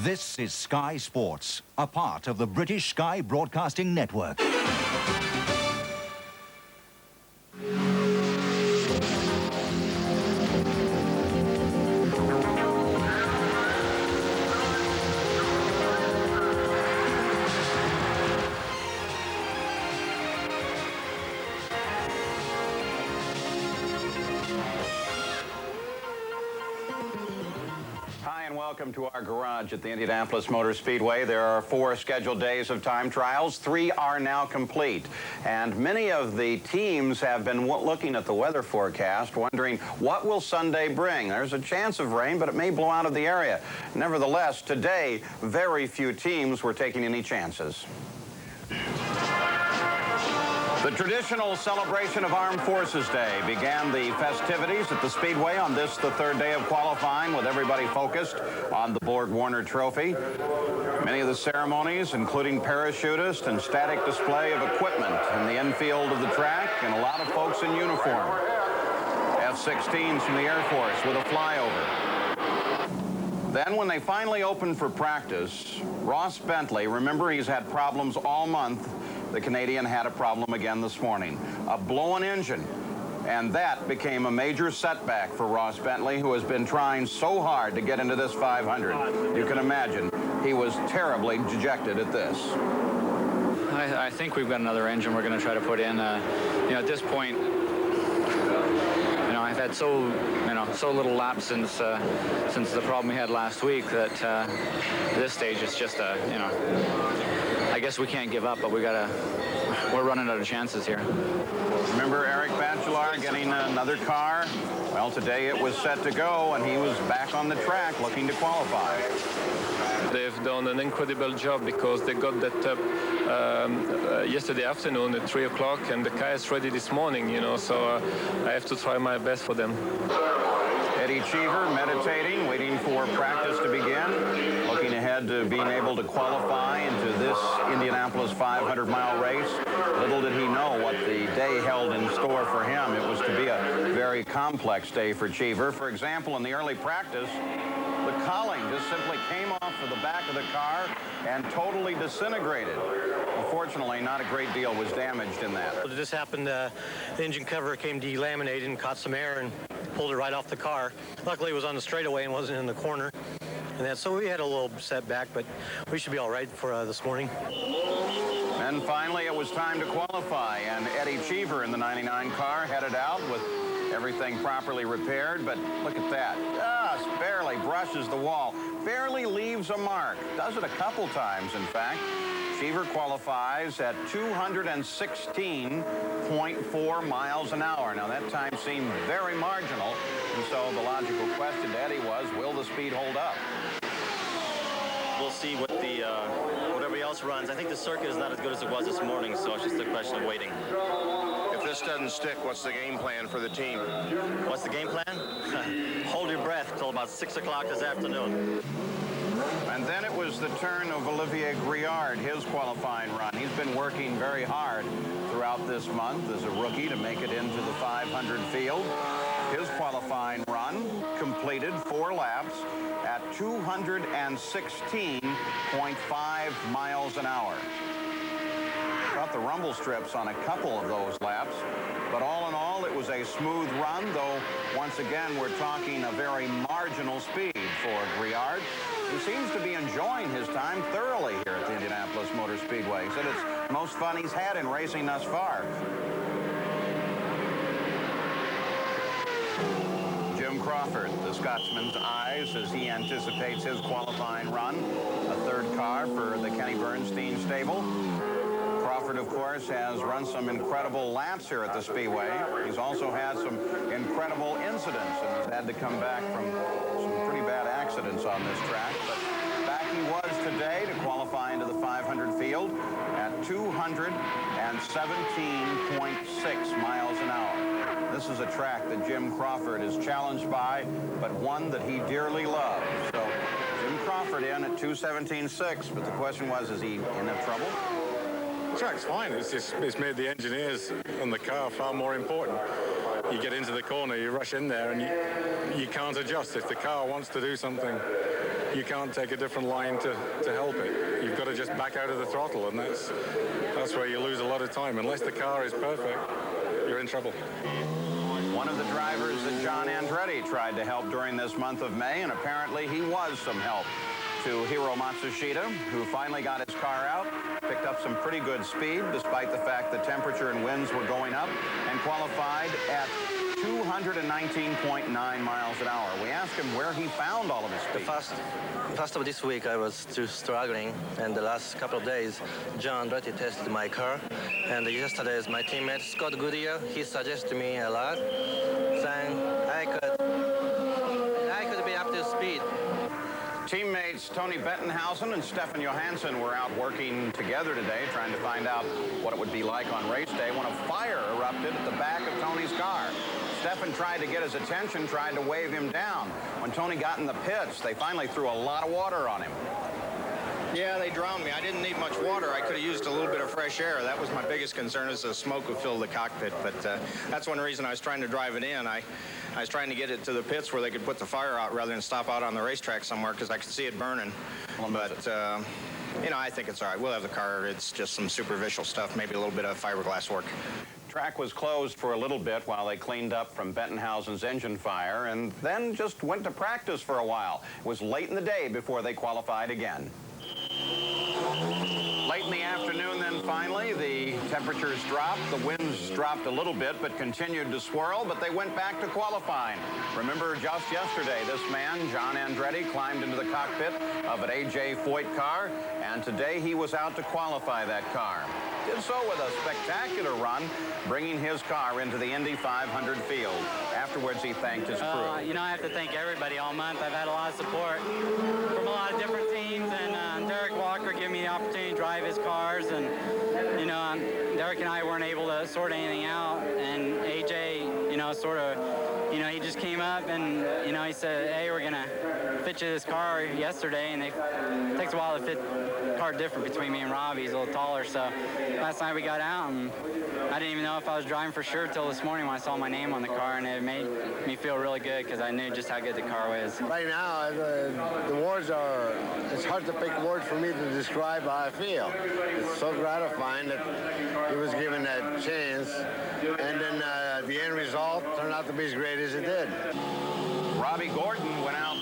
This is Sky Sports, a part of the British Sky Broadcasting Network. Welcome to our garage at the Indianapolis Motor Speedway. There are 4 scheduled days of time trials. 3 are now complete. And many of the teams have been looking at the weather forecast, wondering what will Sunday bring. There's a chance of rain, but it may blow out of the area. Nevertheless, today, very few teams were taking any chances. The traditional celebration of Armed Forces Day began the festivities at the Speedway on this, the 3rd day of qualifying, with everybody focused on the Borg Warner Trophy. Many of the ceremonies, including parachutist and static display of equipment in the infield of the track, and a lot of folks in uniform. F-16s from the Air Force with a flyover. Then when they finally opened for practice, Ross Bentley, remember he's had problems all month. The Canadian had a problem again this morning, a blown engine, and that became a major setback for Ross Bentley, who has been trying so hard to get into this 500. You can imagine he was terribly dejected at this. I think we've got another engine we're going to try to put in. At this point, I've had so little laps since the problem we had last week that at this stage it's just I guess we can't give up, but we're running out of chances here. Remember Eric Bachelard getting another car? Well, today it was set to go, and he was back on the track looking to qualify. They've done an incredible job because they got that up yesterday afternoon at 3 o'clock, and the car is ready this morning, so I have to try my best for them. Eddie Cheever meditating, waiting for practice to begin, looking ahead to being able to qualify into this Indianapolis 500-mile race. Little did he know what the day held in store for him. It was to be a very complex day for Cheever. For example, in the early practice, the cowling just simply came off of the back of the car and totally disintegrated. Unfortunately, not a great deal was damaged in that. This happened, the engine cover came delaminated and caught some air and pulled it right off the car. Luckily, it was on the straightaway and wasn't in the corner. So we had a little setback, but we should be all right for this morning. And finally, it was time to qualify, and Eddie Cheever in the 99 car headed out with everything properly repaired, but look at that. Just barely brushes the wall, barely leaves a mark. Does it a couple times, in fact. Cheever qualifies at 216.4 miles an hour. Now, that time seemed very marginal, and so the logical question to Eddie was, will the speed hold up? We'll see what what everybody else runs. I think the circuit is not as good as it was this morning, so it's just a question of waiting. If this doesn't stick, what's the game plan for the team? What's the game plan? Hold your breath till about 6 o'clock this afternoon. And then it was the turn of Olivier Griard, his qualifying run. He's been working very hard throughout this month as a rookie to make it into the 500 field. His qualifying run completed 4 laps at 216.5 miles an hour. Got the rumble strips on a couple of those laps, but all in all, it was a smooth run, though once again, we're talking a very marginal speed for Griard. He seems to be enjoying his time thoroughly here at the Indianapolis Motor Speedway. He said it's the most fun he's had in racing thus far. Jim Crawford, the Scotsman's eyes as he anticipates his qualifying run. A 3rd car for the Kenny Bernstein stable. Crawford, of course, has run some incredible laps here at the Speedway. He's also had some incredible incidents and has had to come back from some pretty bad accidents on this track. But back he was today to qualify into the 500 field at 217.6 miles an hour. This is a track that Jim Crawford is challenged by, but one that he dearly loves. So Jim Crawford in at 217.6, but the question was, is he in trouble? The track's fine. It's made the engineers and the car far more important. You get into the corner, you rush in there, and you can't adjust. If the car wants to do something you can't take a different line to help it. You've got to just back out of the throttle, and that's where you lose a lot of time. Unless the car is perfect, you're in trouble. One of the drivers that John Andretti tried to help during this month of May, and apparently he was some help to Hiro Matsushita, who finally got his car out, picked up some pretty good speed despite the fact the temperature and winds were going up, and qualified at 219.9 miles an hour. We asked him where he found all of his speed. First of this week, I was still struggling, and the last couple of days, John Andretti tested my car, and yesterday, my teammate Scott Goodyear, he suggested me a lot, saying I could be up to speed. Teammates Tony Bettenhausen and Stefan Johansson were out working together today, trying to find out what it would be like on race day when a fire erupted at the back of Tony's car. Stefan tried to get his attention, tried to wave him down. When Tony got in the pits, they finally threw a lot of water on him. Yeah, they drowned me. I didn't need much water. I could have used a little bit of fresh air. That was my biggest concern, is the smoke would fill the cockpit. But that's one reason I was trying to drive it in. I was trying to get it to the pits where they could put the fire out rather than stop out on the racetrack somewhere, because I could see it burning. But, you know, I think it's all right. We'll have the car. It's just some superficial stuff, maybe a little bit of fiberglass work. Track was closed for a little bit while they cleaned up from Bettenhausen's engine fire, and then just went to practice for a while. It was late in the day before they qualified again. Late in the afternoon, then finally, the temperatures dropped. The winds dropped a little bit, but continued to swirl, but they went back to qualifying. Remember, just yesterday, this man, John Andretti, climbed into the cockpit of an A.J. Foyt car, and today he was out to qualify that car. Did so with a spectacular run, bringing his car into the Indy 500 field. Afterwards, he thanked his crew. You know, I have to thank everybody all month. I've had a lot of support from a lot of different teams, and Derek Walker gave me the opportunity to drive his cars, and, you know, Derek and I weren't able to sort anything out, and AJ, you know, sort of, you know, he just came up and, you know, he said, hey, we're going to fit you this car yesterday, and it takes a while to fit the car different between me and Robbie. He's a little taller, so last night we got out, and I didn't even know if I was driving for sure till this morning when I saw my name on the car, and it made me feel really good because I knew just how good the car was. Right now, the words are, it's hard to pick words for me to describe how I feel. It's so gratifying that he was given that chance, and then the end result turned out to be as great as it did. Robbie Gordon went out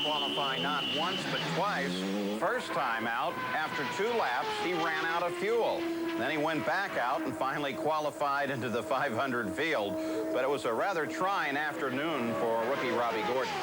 qualifying not once but twice. First time out, after 2 laps, he ran out of fuel. Then he went back out and finally qualified into the 500 field. But it was a rather trying afternoon for rookie Robbie Gordon.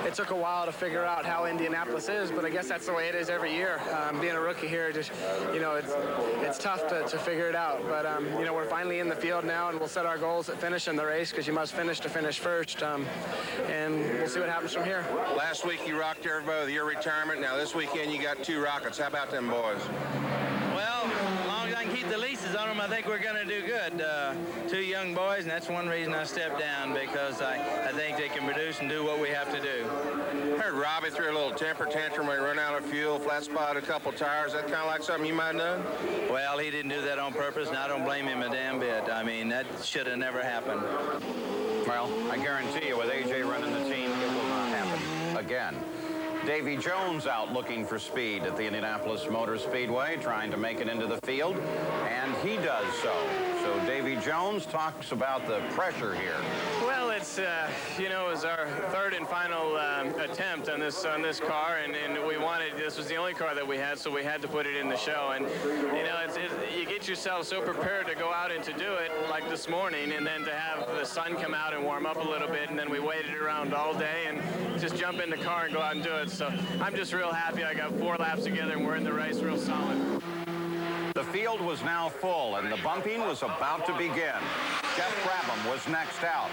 It took a while to figure out how Indianapolis is, but I guess that's the way it is every year. Being a rookie here, just, you know, it's tough to figure it out. But, you know, we're finally in the field now, and we'll set our goals at finishing the race, because you must finish to finish first. And we'll see what happens from here. Last week you rocked everybody with your retirement. Now this weekend you got 2 rockets. How about them boys? Well, as long as I can keep the leases on them, I think we're going to do good. 2 young boys, and that's one reason I stepped down, because I think they can produce and do what we have to do. I heard Robbie threw a little temper tantrum when he ran out of fuel, flat spotted a couple tires. That kind of like something you might have done? Well, he didn't do that on purpose, and I don't blame him a damn bit. I mean, that should have never happened. Well, I guarantee you, with A.J. running the team, it will not happen again. Davy Jones out looking for speed at the Indianapolis Motor Speedway, trying to make it into the field, and he does so. So Davy Jones talks about the pressure here. Well, it's you know, it was our 3rd and final attempt on this car, and we wanted, this was the only car that we had, so we had to put it in the show. And you know, you get yourself so prepared to go out and to do it, like this morning, and then to have the sun come out and warm up a little bit, and then we waited around all day and just jump in the car and go out and do it. So I'm just real happy. I got 4 laps together, and we're in the race real solid. The field was now full, and the bumping was about to begin. Jeff Brabham was next out.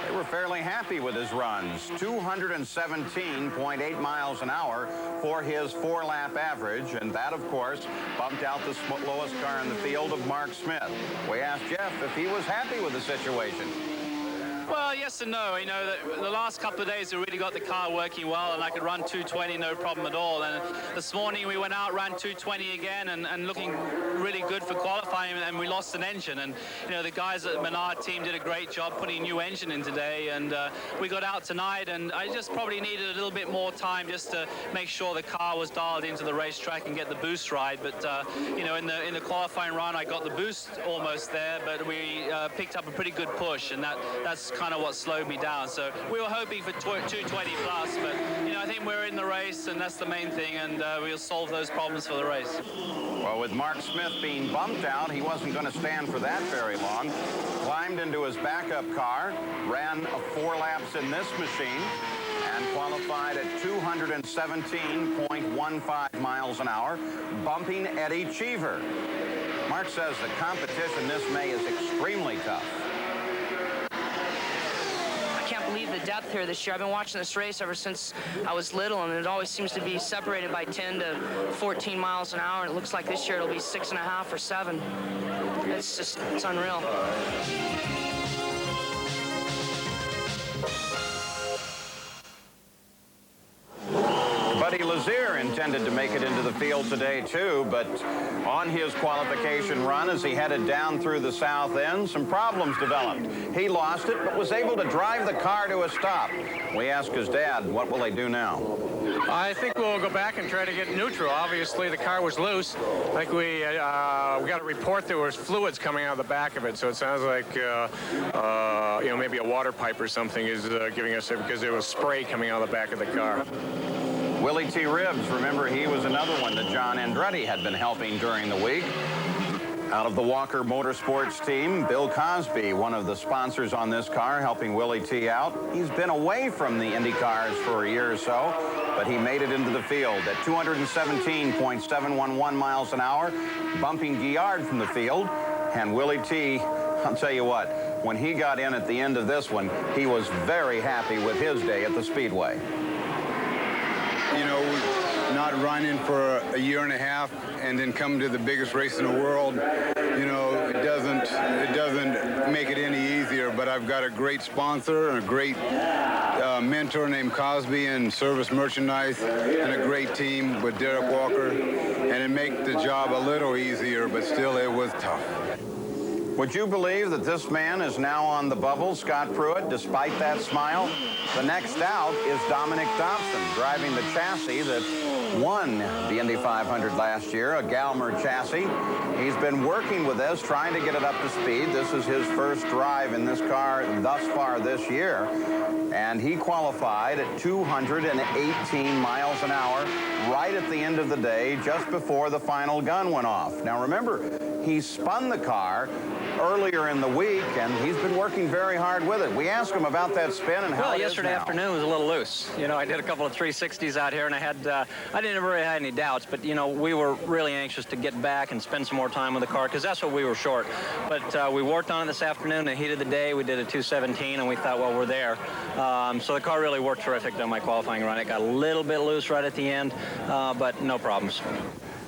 They were fairly happy with his runs, 217.8 miles an hour for his 4-lap average, and that, of course, bumped out the lowest car in the field of Mark Smith. We asked Jeff if he was happy with the situation. Well, yes and no. You know, the last couple of days we really got the car working well, and I could run 220 no problem at all. And this morning we went out, ran 220 again, and looking really good for qualifying, and we lost an engine. And you know, the guys at Menard team did a great job putting a new engine in today, and we got out tonight, and I just probably needed a little bit more time just to make sure the car was dialed into the racetrack and get the boost ride. But you know, in the qualifying run, I got the boost almost there, but we picked up a pretty good push, and that's kind of what slowed me down. So we were hoping for 220 plus, but you know, I think we're in the race, and that's the main thing, and we'll solve those problems for the race. Well, with Mark Smith being bumped out, he wasn't going to stand for that very long. Climbed into his backup car, ran 4 laps in this machine, and qualified at 217.15 miles an hour, bumping Eddie Cheever. Mark says the competition this May is extremely tough. I can't believe the depth here this year. I've been watching this race ever since I was little, and it always seems to be separated by 10 to 14 miles an hour. And it looks like this year it'll be 6.5 or 7. It's unreal. Buddy Lazier intended to make it into the field today, too, but on his qualification run, as he headed down through the south end, some problems developed. He lost it, but was able to drive the car to a stop. We asked his dad, what will they do now? I think we'll go back and try to get neutral. Obviously, the car was loose. I think we got a report there was fluids coming out of the back of it, so it sounds like, you know, maybe a water pipe or something is giving us it because there was spray coming out of the back of the car. Willie T. Ribbs, remember, he was another one that John Andretti had been helping during the week. Out of the Walker Motorsports team, Bill Cosby, one of the sponsors on this car, helping Willie T. out. He's been away from the Indy cars for a year or so, but he made it into the field at 217.711 miles an hour, bumping Guillard from the field. And Willie T., I'll tell you what, when he got in at the end of this one, he was very happy with his day at the Speedway. You know, not running for a year and a half and then come to the biggest race in the world, you know, it doesn't make it any easier. But I've got a great sponsor and a great mentor named Cosby and Service Merchandise, and a great team with Derek Walker, and it makes the job a little easier, but still it was tough. Would you believe that this man is now on the bubble, Scott Pruitt, despite that smile? The next out is Dominic Dobson, driving the chassis that won the Indy 500 last year, a Galmer chassis. He's been working with this, trying to get it up to speed. This is his first drive in this car thus far this year. And he qualified at 218 miles an hour right at the end of the day, just before the final gun went off. Now remember, he spun the car earlier in the week, and he's been working very hard with it. We asked him about that spin and how well, it is yesterday now. afternoon was a little loose. You know, I did a couple of 360s out here, and I didn't really have any doubts, but, you know, we were really anxious to get back and spend some more time with the car, because that's what we were short. But we worked on it this afternoon, the heat of the day. We did a 217, and we thought, well, we're there. So the car really worked terrific on my qualifying run. It got a little bit loose right at the end, but no problems.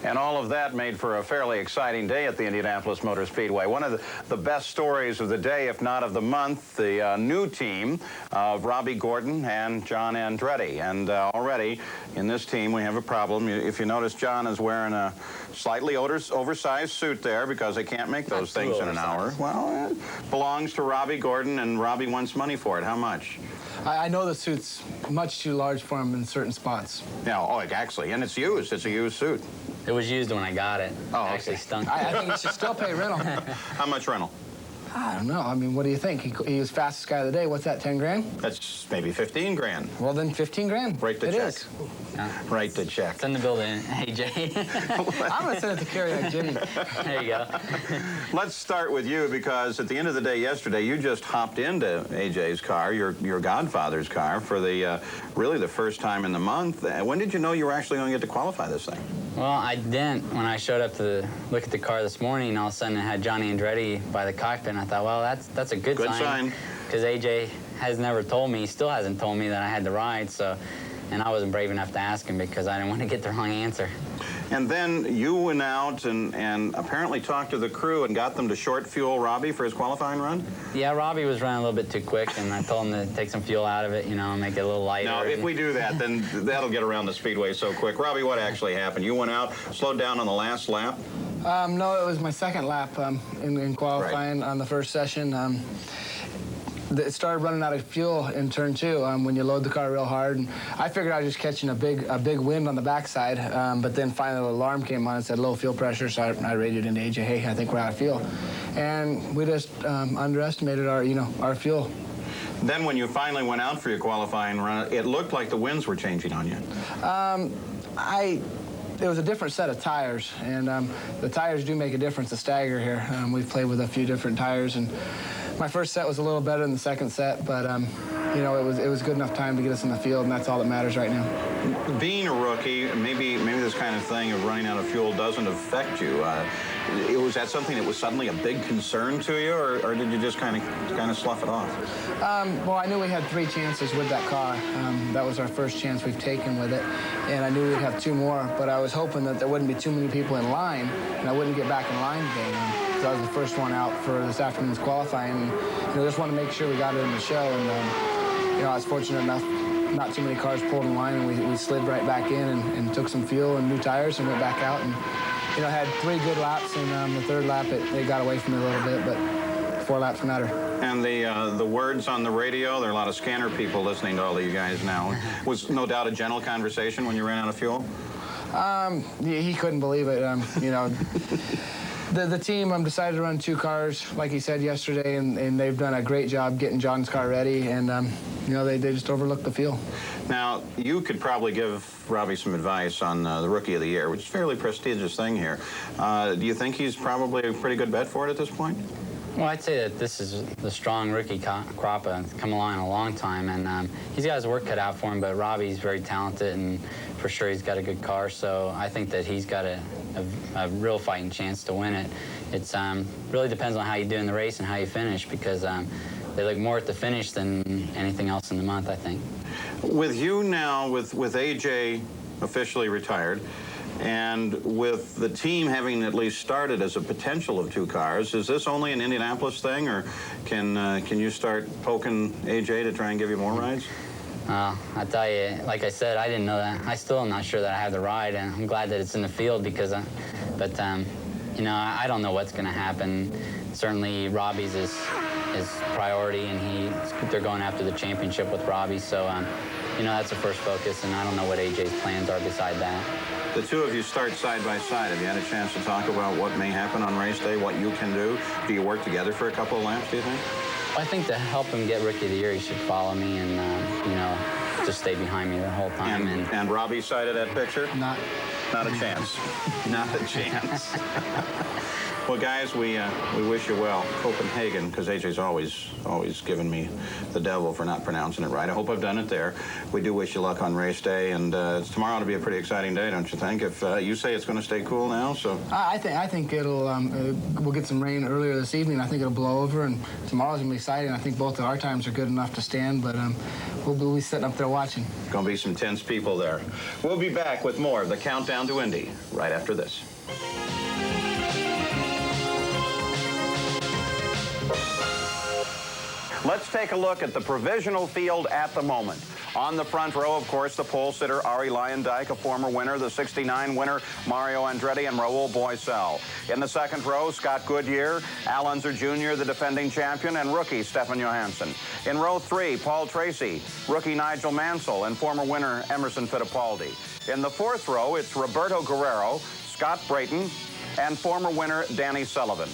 And all of that made for a fairly exciting day at the Indianapolis Motor Speedway. One of the best stories of the day, if not of the month, the new team of Robbie Gordon and John Andretti. And already in this team we have a problem. If you notice, John is wearing a slightly oversized suit there because they can't make those things in an hour. Well, it belongs to Robbie Gordon, and Robbie wants money for it. How much? I know the suit's much too large for him in certain spots. No, actually, and it's used. It's a used suit. It was used when I got it. Oh, it actually stunk. I think he should still pay rental. How much rental? I don't know. I mean, what do you think? He was fastest guy of the day. What's that, 10 grand? That's maybe 15 grand. Well, then 15 grand. Write the check. Is. Write the check. Send the bill to AJ. I'm going to send it to Kerry like Jimmy. There you go. Let's start with you, because at the end of the day yesterday, you just hopped into AJ's car, your godfather's car, for the really the first time in the month. When did you know you were actually going to get to qualify this thing? Well, I didn't. When I showed up to look at the car this morning, all of a sudden it had Johnny Andretti by the cockpit, and I thought, well, that's a good sign. Because AJ has never told me, he still hasn't told me that I had the ride, so, and I wasn't brave enough to ask him because I didn't want to get the wrong answer. And then you went out and apparently talked to the crew and got them to short fuel Robbie for his qualifying run? Yeah, Robbie was running a little bit too quick, and I told him to take some fuel out of it, you know, make it a little lighter. Now, if we do that, then that'll get around the speedway so quick. Robbie, what actually happened? You went out, slowed down on the last lap? No, it was my second lap in qualifying on the first session. It started running out of fuel in turn 2 when you load the car real hard. And I figured I was just catching a big wind on the backside, but then finally the alarm came on and said low fuel pressure, so I radioed into AJ, hey, I think we're out of fuel. And we just underestimated our fuel. Then when you finally went out for your qualifying run, it looked like the winds were changing on you. It was a different set of tires, and the tires do make a difference, the stagger here. We've played with a few different tires, and my first set was a little better than the second set, but it was good enough time to get us in the field, and that's all that matters right now. Being a rookie, maybe this kind of thing of running out of fuel doesn't affect you. Was that something that was suddenly a big concern to you, or did you just kind of slough it off? Well, I knew we had 3 chances with that car. That was our first chance we've taken with it, and I knew we'd have 2 more, but I was hoping that there wouldn't be too many people in line, and I wouldn't get back in line today, because I was the first one out for this afternoon's qualifying, and just want to make sure we got it in the show, and I was fortunate enough, not too many cars pulled in line, and we slid right back in and took some fuel and new tires and went back out, and had 3 good laps, and the third lap it got away from me a little bit, but 4 laps matter. And the words on the radio, there are a lot of scanner people listening to all of you guys now. Was no doubt a gentle conversation when you ran out of fuel? He couldn't believe it. The team decided to run 2 cars, like he said yesterday, and they've done a great job getting John's car ready, and they just overlooked the field. Now, you could probably give Robbie some advice on the Rookie of the Year, which is a fairly prestigious thing here. Do you think he's probably a pretty good bet for it at this point? Well, I'd say that this is the strong rookie crop come along in a long time, and he's got his work cut out for him, but Robbie's very talented, and for sure he's got a good car, so I think that he's got a real fighting chance to win it. It's really depends on how you do in the race and how you finish, because they look more at the finish than anything else in the month, I think. With you now, with AJ officially retired, and with the team having at least started as a potential of 2 cars, is this only an Indianapolis thing, or can you start poking AJ to try and give you more rides? I tell you, like I said, I didn't know that. I still am not sure that I have the ride, and I'm glad that it's in the field because, I don't know what's going to happen. Certainly, Robbie's is priority, and they're going after the championship with Robbie, so that's the first focus, and I don't know what AJ's plans are beside that. The 2 of you start side by side. Have you had a chance to talk about what may happen on race day, what you can do? Do you work together for a couple of laps, do you think? I think to help him get Rookie of the Year, he should follow me and, just stay behind me the whole time. And Robbie's side of that picture? Not a chance. Not a chance. Well, guys, we wish you well. Copenhagen, because AJ's always given me the devil for not pronouncing it right. I hope I've done it there. We do wish you luck on race day, and tomorrow ought to be a pretty exciting day, don't you think? If you say it's going to stay cool now, so I think it'll we'll get some rain earlier this evening. I think it'll blow over, and tomorrow's gonna be exciting. I think both of our times are good enough to stand, but we'll be sitting up there watching. Gonna be some tense people there. We'll be back with more of the Countdown to Indy right after this. Let's take a look at the provisional field at the moment. On the front row, of course, the pole sitter, Arie Luyendyk, a former winner, the 69 winner, Mario Andretti, and Raul Boesel. In the second row, Scott Goodyear, Al Unser Jr., the defending champion, and rookie Stefan Johansson. In row 3, Paul Tracy, rookie Nigel Mansell, and former winner Emerson Fittipaldi. In the fourth row, it's Roberto Guerrero, Scott Brayton, and former winner Danny Sullivan.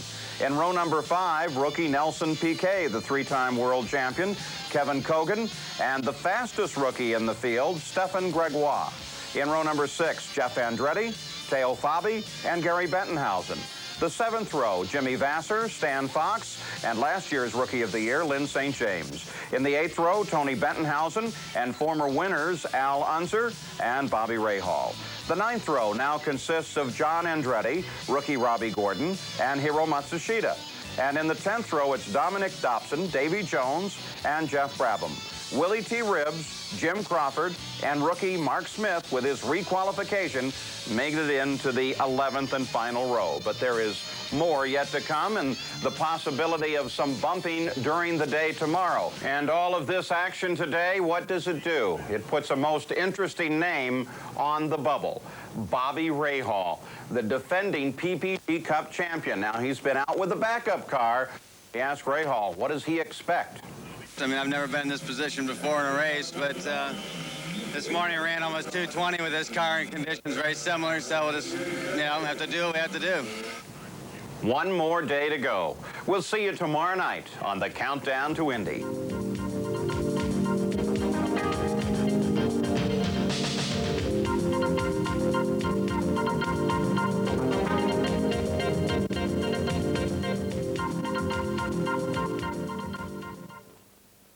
In row number 5, rookie Nelson Piquet, the 3-time world champion, Kevin Kogan, and the fastest rookie in the field, Stefan Gregoire. In row number 6, Jeff Andretti, Teo Fabi, and Gary Bettenhausen. The 7th row, Jimmy Vasser, Stan Fox, and last year's Rookie of the Year, Lynn St. James. In the 8th row, Tony Bettenhausen, and former winners Al Unser and Bobby Rahal. The 9th row now consists of John Andretti, rookie Robbie Gordon, and Hiro Matsushita. And in the 10th row, it's Dominic Dobson, Davy Jones, and Jeff Brabham. Willie T. Ribbs, Jim Crawford, and rookie Mark Smith, with his requalification, made it into the 11th and final row. But there is more yet to come, and the possibility of some bumping during the day tomorrow. And all of this action today, what does it do? It puts a most interesting name on the bubble. Bobby Rahal, the defending PPG Cup champion. Now, he's been out with a backup car. We asked Rahal, what does he expect? I mean, I've never been in this position before in a race, but this morning I ran almost 220 with this car in conditions very similar, so we'll just, have to do what we have to do. One more day to go. We'll see you tomorrow night on the Countdown to Indy.